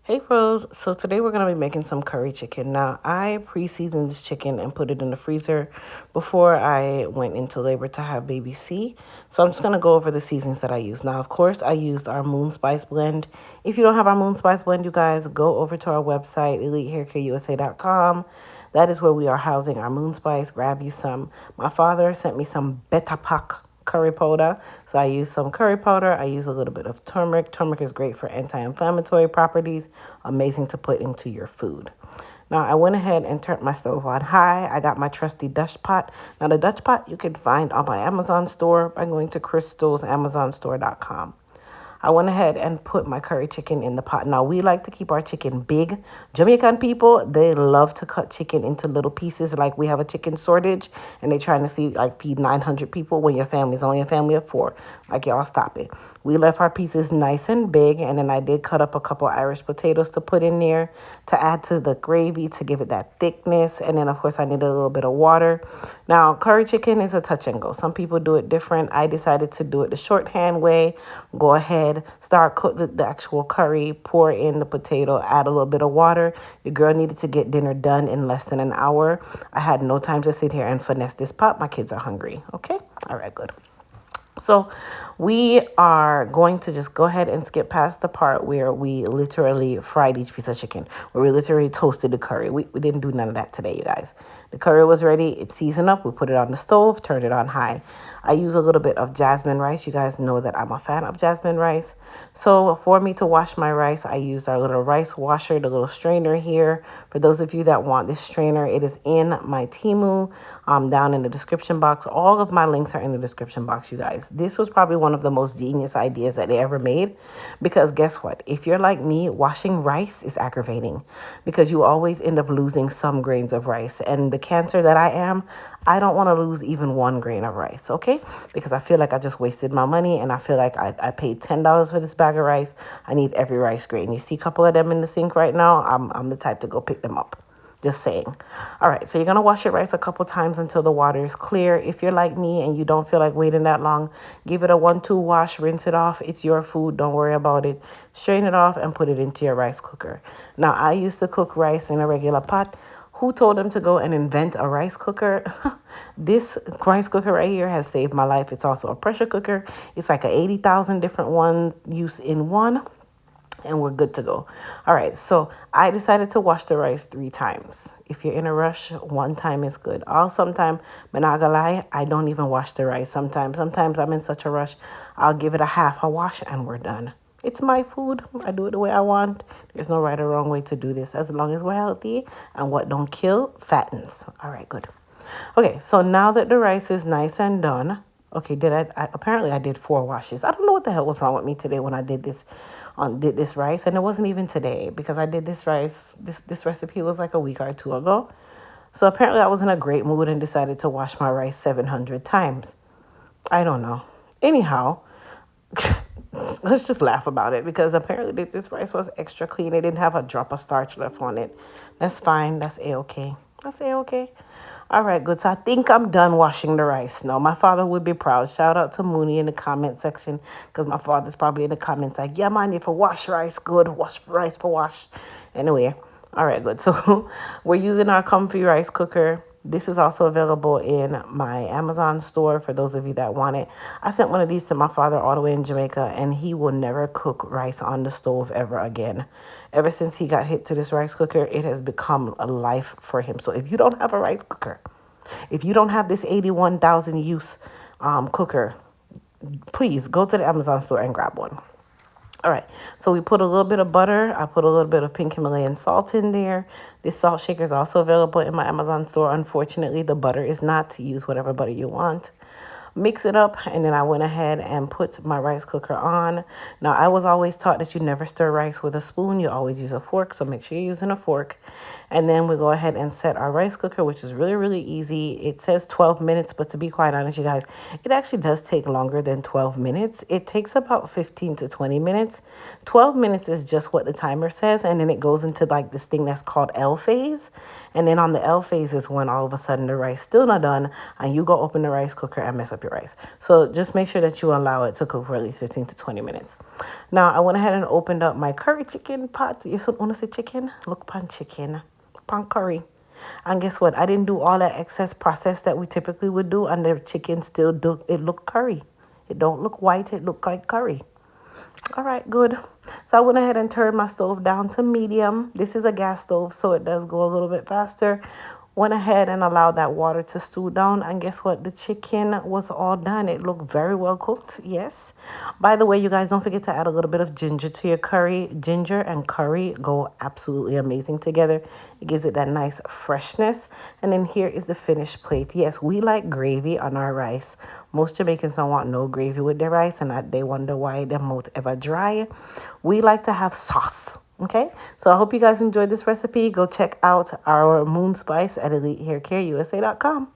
Hey Rose, so today we're going to be making some curry chicken. Now, I pre-seasoned this chicken and put it in the freezer before I went into labor to have baby C. So I'm just going to go over the seasonings that I use. Now, of course, I used our Moon Spice blend. If you don't have our Moon Spice blend, you guys, go over to our website, elitehaircareusa.com. That is where we are housing our Moon Spice. Grab you some. My father sent me some Beta Pak curry powder. So I use some curry powder. I use a little bit of turmeric. Turmeric is great for anti-inflammatory properties. Amazing to put into your food. Now I went ahead and turned my stove on high. I got my trusty Dutch pot. Now the Dutch pot you can find on my Amazon store by going to crystalsamazonstore.com. I went ahead and put my curry chicken in the pot. Now, we like to keep our chicken big. Jamaican people, they love to cut chicken into little pieces. Like we have a chicken shortage and they're trying to see like feed 900 people when your family's only a family of four. Like y'all stop it. We left our pieces nice and big. And then I did cut up a couple Irish potatoes to put in there to add to the gravy to give it that thickness. And then of course I needed a little bit of water. Now, curry chicken is a touch and go. Some people do it different. I decided to do it the shorthand way. Go ahead, start cook the actual curry, pour in the potato, add a little bit of water. Your girl needed to get dinner done in less than an hour. I had no time to sit here and finesse this pot. My kids are hungry. Okay? All right, good. So we are going to just go ahead and skip past the part where we literally fried each piece of chicken, where we literally toasted the curry. We didn't do none of that today, you guys. The curry was ready. It's seasoned up. We put it on the stove, turned it on high. I use a little bit of jasmine rice. You guys know that I'm a fan of jasmine rice. So for me to wash my rice, I used our little rice washer, the little strainer here. For those of you that want this strainer, it is in my Temu down in the description box. All of my links are in the description box, you guys. This was probably one of the most genius ideas that they ever made because guess what? If you're like me, washing rice is aggravating because you always end up losing some grains of rice. And the cancer that I am, I don't want to lose even one grain of rice, okay? Because I feel like I just wasted my money and I feel like I paid $10 for this bag of rice. I need every rice grain. You see a couple of them in the sink right now? I'm the type to go pick them up. Just saying. All right, so you're going to wash your rice a couple times until the water is clear. If you're like me and you don't feel like waiting that long, give it a 1-2 wash, rinse it off. It's your food. Don't worry about it. Strain it off and put it into your rice cooker. Now, I used to cook rice in a regular pot. Who told them to go and invent a rice cooker? This rice cooker right here has saved my life. It's also a pressure cooker. It's like a 80,000 different one use in one and we're good to go. All right, so I decided to wash the rice 3 times. If you're in a rush, 1 time is good. Or sometime, but not gonna lie, I don't even wash the rice sometimes I'm in such a rush, I'll give it a half a wash and we're done. It's my food. I do it the way I want. There's no right or wrong way to do this as long as we're healthy and what don't kill fattens. All right, good. Okay, so now that the rice is nice and done, okay, apparently I did 4 washes. I don't know what the hell was wrong with me today when I did this rice, and it wasn't even today because I did this rice. This recipe was like a week or 2 ago. So apparently I was in a great mood and decided to wash my rice 700 times. I don't know. Anyhow, let's just laugh about it because apparently this rice was extra clean. It didn't have a drop of starch left on it. That's fine. That's a-okay. That's a-okay. All right, good. So I think I'm done washing the rice. No, my father would be proud. Shout out to Mooney in the comment section because my father's probably in the comments like, yeah, man, if I wash rice, good. Wash rice for wash. Anyway, all right, good. So we're using our comfy rice cooker. This is also available in my Amazon store for those of you that want it. I sent one of these to my father all the way in Jamaica, and he will never cook rice on the stove ever again. Ever since he got hit to this rice cooker, it has become a life for him. So if you don't have a rice cooker, if you don't have this 81,000 use cooker, please go to the Amazon store and grab one. All right, so we put a little bit of butter. I put a little bit of pink Himalayan salt in there. This salt shaker is also available in my Amazon store. Unfortunately, the butter is not. Use whatever butter you want. Mix it up, and then I went ahead and put my rice cooker on. Now, I was always taught that you never stir rice with a spoon. You always use a fork, so make sure you're using a fork. And then we go ahead and set our rice cooker, which is really, really easy. It says 12 minutes, but to be quite honest, you guys, it actually does take longer than 12 minutes. It takes about 15 to 20 minutes. 12 minutes is just what the timer says, and then it goes into like this thing that's called L phase. And then on the L phase is when all of a sudden the rice still not done, and you go open the rice cooker and mess up up your rice. So just make sure that you allow it to cook for at least 15 to 20 minutes. Now, I went ahead and opened up my curry chicken pot. You want to say chicken? Look, pan chicken. Pan curry. And guess what? I didn't do all that excess process that we typically would do, and the chicken still it look curry. It don't look white, it look like curry. All right, good. So I went ahead and turned my stove down to medium. This is a gas stove, so it does go a little bit faster. Went ahead and allowed that water to stew down. And guess what? The chicken was all done. It looked very well cooked. Yes. By the way, you guys, don't forget to add a little bit of ginger to your curry. Ginger and curry go absolutely amazing together. It gives it that nice freshness. And then here is the finished plate. Yes, we like gravy on our rice. Most Jamaicans don't want no gravy with their rice, and they wonder why their mouth ever dry. We like to have sauce. Okay, so I hope you guys enjoyed this recipe. Go check out our moon spice at EliteHairCareUSA.com.